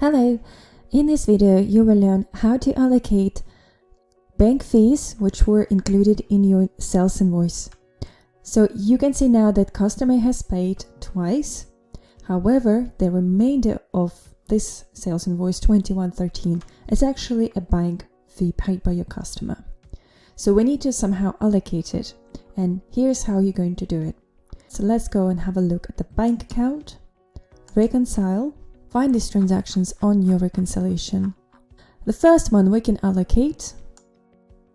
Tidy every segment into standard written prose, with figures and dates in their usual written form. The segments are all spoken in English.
Hello! In this video you will learn how to allocate bank fees which were included in your sales invoice. So you can see now that customer has paid twice. However, the remainder of this sales invoice 2113 is actually a bank fee paid by your customer. So we need to somehow allocate it, and here's how you're going to do it. So let's go and have a look at the bank account, reconcile, find these transactions on your reconciliation. The first one we can allocate,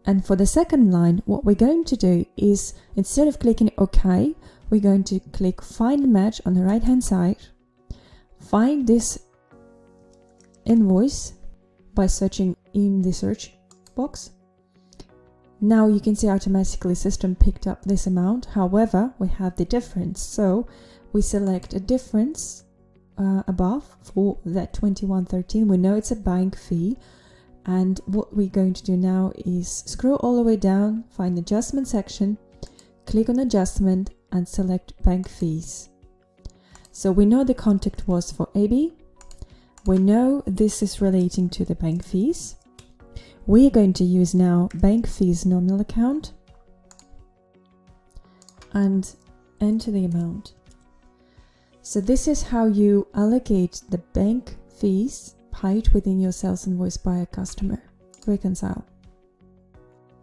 and for the second line what we're going to do is, instead of clicking OK, we're going to click Find Match on the right hand side, find this invoice by searching in the search box. Now you can see automatically system picked up this amount, however we have the difference, so we select a difference above for that 2113. We know it's a bank fee, and what we're going to do now is scroll all the way down, find the adjustment section, click on adjustment and select bank fees. So we know the contact was for AB, we know this is relating to the bank fees. We're going to use now bank fees nominal account and enter the amount. So this is how you allocate the bank fees paid within your sales invoice by a customer. Reconcile.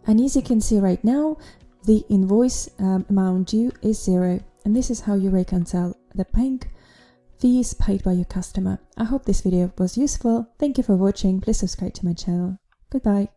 And as you can see right now, the invoice amount due is 0. And this is how you reconcile the bank fees paid by your customer. I hope this video was useful. Thank you for watching. Please subscribe to my channel. Goodbye.